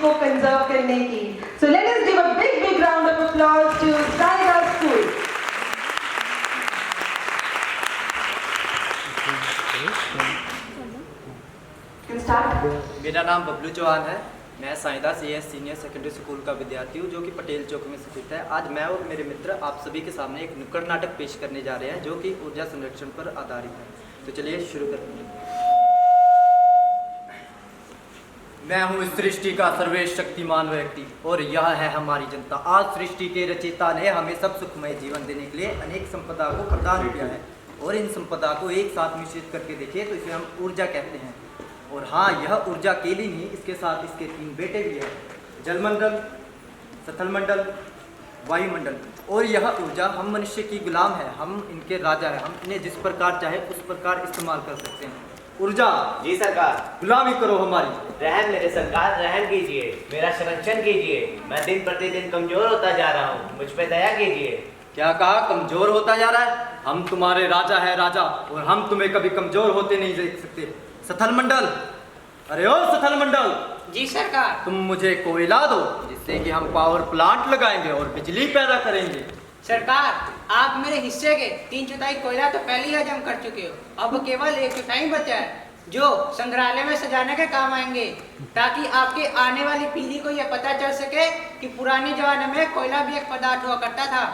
को कंजर्व करने की। So let us give a big round of applause to Saira school. Can start. मेरा नाम बबलू चौहान है। मैं Saida CS senior secondary school का विद्यार्थी हूँ जो कि पटेल चौक में स्थित है। आज मैं और मेरे मित्र आप सभी के सामने एक नुक्कड़ नाटक पेश करने जा रहे हैं जो कि ऊर्जा संरक्षण पर आधारित है। तो चलिए शुरू करते हैं। मैं हूँ इस सृष्टि का सर्वश्रेष्ठ शक्तिमान व्यक्ति और यह है हमारी जनता। आज सृष्टि के रचयिता ने हमें सब सुखमय जीवन देने के लिए अनेक संपदा को प्रदान किया है और इन संपदा को एक साथ मिश्रित करके देखें तो इसे हम ऊर्जा कहते हैं। और हाँ, यह ऊर्जा अकेली नहीं, इसके साथ इसके 3 बेटे भी हैं, जलमंडल, स्थलमंडल, वायुमंडल। और यह ऊर्जा हम मनुष्य की गुलाम है, हम इनके राजा हैं। हम इन्हें जिस प्रकार चाहे उस प्रकार इस्तेमाल कर सकते हैं। ऊर्जा जी सरकार। गुलामी करो हमारी। रहम मेरे सरकार, रहम कीजिए, मेरा संरक्षण कीजिए। मैं दिन प्रतिदिन कमजोर होता जा रहा हूँ, मुझ पे दया कीजिए। क्या कहा? कमजोर होता जा रहा है? हम तुम्हारे राजा है राजा, और हम तुम्हें कभी कमजोर होते नहीं देख सकते। स्थलमंडल, अरे ओ स्थलमंडल। जी सरकार। तुम मुझे कोयला दो जिससे कि हम पावर प्लांट लगाएंगे और बिजली पैदा करेंगे। सरकार, आप मेरे हिस्से के 3/4 कोयला तो पहले ही हजम कर चुके हो। अब केवल 1/4 बचा है जो संग्रहालय में सजाने के काम आएंगे, ताकि आपके आने वाली पीढ़ी को यह पता चल सके कि पुराने जमाने में कोयला भी एक पदार्थ हुआ करता था।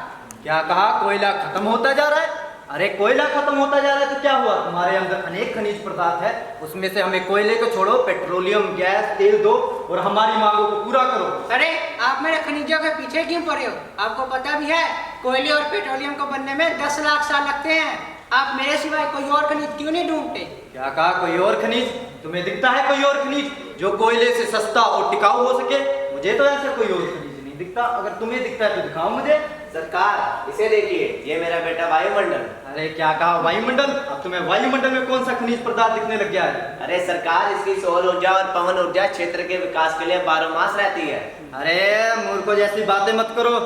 क्या कहा? कोयला खत्म होता जा रहा है? अरे कोयला खत्म होता जा रहा है तो क्या हुआ? तुम्हारे अंदर अनेक खनिज पदार्थ है, उसमें से हमें कोयले को छोड़ो, पेट्रोलियम, गैस, तेल दो और हमारी मांगों को पूरा करो। अरे आप मेरे खनिजों के पीछे क्यों पड़े हो? आपको पता भी है कोयले और पेट्रोलियम को बनने में 10 लाख साल लगते हैं। आप मेरे सिवाय कोई और खनिज क्यों नहीं ढूंढते? क्या कहा? कोई और खनिज? तुम्हें दिखता है कोई और खनिज जो कोयले से सस्ता और टिकाऊ हो सके? मुझे तो ऐसा कोई और खनिज नहीं दिखता। अगर तुम्हें दिखता है तो दिखाओ मुझे। सरकार इसे देखिए, ये मेरा बेटा वायुमंडल। अरे क्या कहा? वायुमंडल? अब तुम्हें वायुमंडल में कौन सा खनिज पदार्थ दिखने लग गया है? अरे सरकार, इसकी सौर ऊर्जा और पवन ऊर्जा क्षेत्र के विकास के लिए 12 मास रहती है। अरे मूर्खों जैसी बातें मत करो।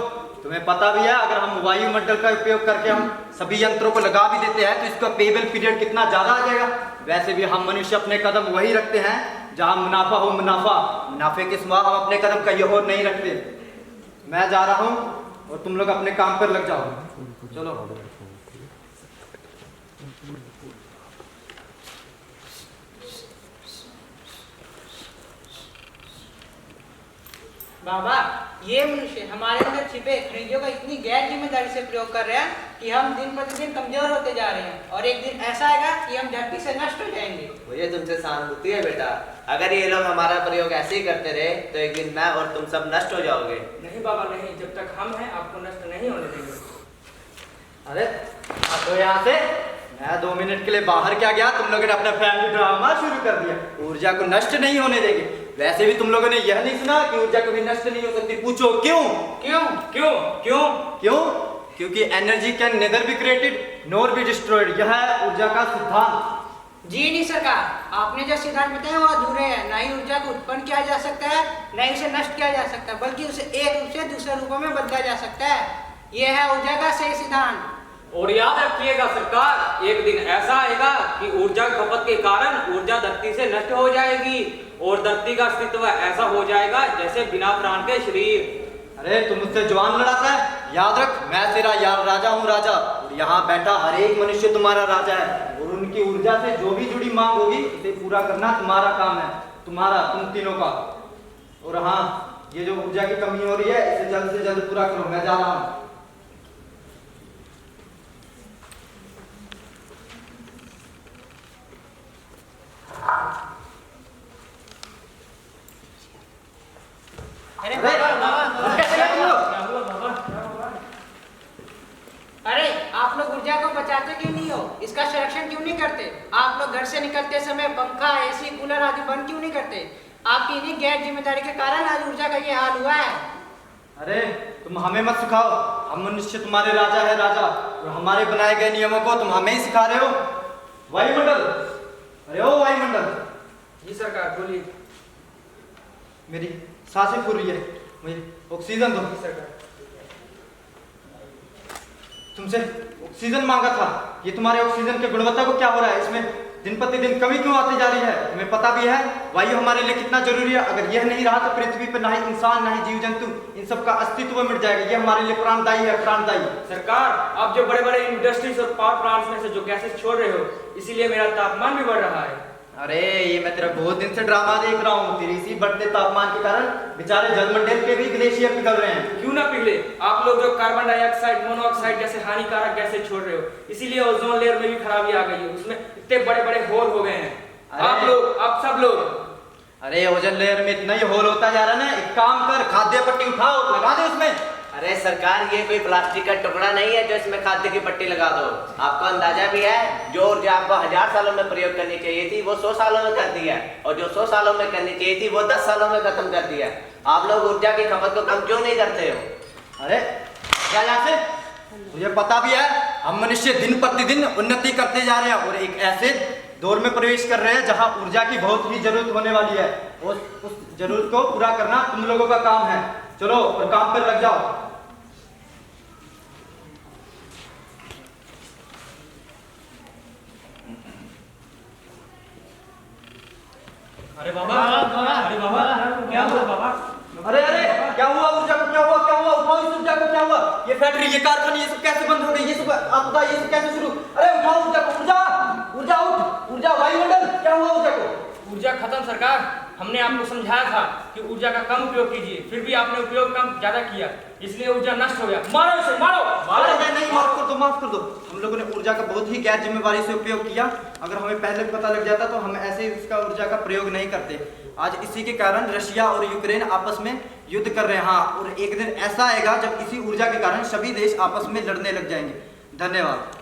तुम्हें पता भी है अगर हम वायुमंडल का उपयोग करके हम सभी यंत्रों को लगा भी देते हैं तो इसका पेबल पीरियड कितना ज्यादा आ जाएगा। वैसे भी हम मनुष्य अपने कदम वही रखते हैं जहां मुनाफा हो मुनाफा, मुनाफे के सिवा हम अपने कदम कहीं और नहीं रखते। मैं जा रहा हूं और तुम लोग अपने काम पर लग जाओ। चलो। बाबा, ये मनुष्य हमारे अंदर छिपे खनिजों का इतनी गैर जिम्मेदारी से प्रयोग कर रहे हैं कि हम दिन प्रतिदिन कमजोर होते जा रहे हैं और एक दिन ऐसा आएगा कि हम धरती से नष्ट हो जाएंगे। मुझे तुमसे सहानुभूति है बेटा। अगर ये लोग हमारा प्रयोग ऐसे ही करते रहे तो एक दिन मैं और तुम सब नष्ट हो जाओगे। नहीं बाबा नहीं, जब तक हम हैं आपको नष्ट नहीं होने देंगे। अरे तो यहाँ से मैं 2 मिनट के लिए बाहर क्या गया, तुम लोगों ने अपना फैमिली ड्रामा शुरू कर दिया। ऊर्जा को नष्ट नहीं होने देंगे। वैसे भी तुम लोगों ने यह नहीं सुना कि ऊर्जा कभी नष्ट नहीं हो सकती। पूछो क्यों? क्यों? क्यों? क्यों? क्यों? क्योंकि energy can nether be created nor be destroyed. यह है ऊर्जा का सिद्धांत। जी नहीं सरकार, आपने जो सिद्धांत बताए वो अधूरे हैं। ना ही ऊर्जा को उत्पन्न किया जा सकता है, ना ही उसे नष्ट किया जा सकता है, बल्कि उसे एक रूप से दूसरे रूपों में बदला जा सकता है। यह है ऊर्जा का सही सिद्धांत। और याद रखिएगा सरकार, एक दिन ऐसा आएगा कि ऊर्जा की खपत के कारण ऊर्जा धरती से नष्ट हो जाएगी और धरती का अस्तित्व ऐसा हो जाएगा जैसे बिना प्राण के शरीर। अरे तुम मुझसे जवान लड़ाता है? याद रख, मैं तेरा यार राजा हूँ राजा, और यहाँ बैठा हर एक मनुष्य तुम्हारा राजा है और उनकी ऊर्जा से जो भी जुड़ी मांग होगी उसे पूरा करना तुम्हारा काम है, तुम्हारा, तुम तीनों का। और हाँ, ये जो ऊर्जा की कमी हो रही है इसे जल्द से जल्द पूरा करो। मैं जा रहा हूँ। अरे बाबा, अरे आप लोग ऊर्जा को बचाते क्यों नहीं हो? इसका संरक्षण क्यों नहीं करते? आप लोग घर से निकलते समय पंखा, AC, कूलर आदि बंद क्यों नहीं करते? आपकी इन्हीं गैर जिम्मेदारी के कारण आज ऊर्जा का ये हाल हुआ है। अरे तुम हमें मत सिखाओ, हम मनुष्य तुम्हारे राजा है राजा, और हमारे बनाए गए नियमों को तुम हमें ही सिखा रहे हो। वायुमंडल, अरे ओ वायुमंडल। जी सरकार बोलिए। मेरी सांसें फूल रही है, मुझे ऑक्सीजन दो। सरकार तुमसे ऑक्सीजन मांगा था, ये तुम्हारे ऑक्सीजन की गुणवत्ता को क्या हो रहा है? इसमें दिन प्रतिदिन कमी क्यों आती जा रही है? हमें पता भी है वायु हमारे लिए कितना जरूरी है। अगर यह नहीं रहा तो पृथ्वी पर ना ही इंसान ना ही जीव जंतु इन सब का अस्तित्व मिट जाएगा। यह हमारे लिए प्राणदायी है, प्राणदायी। सरकार, आप जो बड़े बड़े इंडस्ट्रीज और पावर प्लांट्स में से जो गैसेस छोड़ रहे हो, इसीलिए मेरा तापमान भी बढ़ रहा है। अरे ये मैं तेरा बहुत दिन से ड्रामा देख रहा हूँ। तेरे इसी बढ़ते तापमान के कारण बेचारे जलमंडल के भी ग्लेशियर पिघल रहे हैं। क्यों ना पिघले? आप लोग जो कार्बन डाइऑक्साइड, मोनोऑक्साइड जैसे हानिकारक गैसें छोड़ रहे हो, इसीलिए ओजोन लेयर में भी खराबी आ गई है। उसमें इतने बड़े बड़े होल हो गए हैं। आप सब लोग। अरे ओजोन लेयर में इतना ही होल होता जा रहा है ना। एक काम कर, खाद्य पट्टी उठाओ, लगा दे उसमें। अरे सरकार, ये कोई प्लास्टिक का टुकड़ा नहीं है जो इसमें खाद्य की पट्टी लगा दो। आपको अंदाजा भी है, जो ऊर्जा आपको 1000 सालों में प्रयोग करनी चाहिए थी वो 100 सालों में कर दी है, और जो 100 सालों में करनी चाहिए थी वो 10 सालों में खत्म कर दिया। आप लोग ऊर्जा की खपत को कम क्यों नहीं करते हो? अरे क्या यहाँ से तुझे पता भी है, हम मनुष्य दिन प्रतिदिन उन्नति करते जा रहे हैं और एक ऐसे दौर में प्रवेश कर रहे हैं जहाँ ऊर्जा की बहुत ही जरूरत होने वाली है। उस जरूरत को पूरा करना तुम लोगों का काम है। चलो और काम पर लग जाओ। अरे बाबा, अरे बाबा, क्या हुआ बाबा? अरे अरे क्या हुआ? ऊर्जा को क्या हुआ? क्या हुआ? उठाओ इस ऊर्जा को। क्या हुआ? ये फैक्ट्री, ये कारखाने, ये सब कैसे बंद हो गई? ये सब आपदा, ये सब कैसे शुरू? अरे उठाओ ऊर्जा को। ऊर्जा, ऊर्जा उठ, ऊर्जा, वायुमंडल, क्या हुआ ऊर्जा को? ऊर्जा खत्म सरकार। हमने आपको समझाया था कि ऊर्जा का कम उपयोग कीजिए, फिर भी आपने उपयोग कम ज्यादा किया, इसलिए ऊर्जा नष्ट हो गया। मारो इसे, मारो। अरे नहीं, माफ कर दो, माफ कर दो। हम लोगों ने ऊर्जा का बहुत ही गैर जिम्मेवारी से उपयोग किया। अगर हमें पहले पता लग जाता तो हम ऐसे इसका ऊर्जा का प्रयोग नहीं करते। आज इसी के कारण रशिया और यूक्रेन आपस में युद्ध कर रहे हैं। हाँ, और एक दिन ऐसा आएगा जब इसी ऊर्जा के कारण सभी देश आपस में लड़ने लग जाएंगे। धन्यवाद।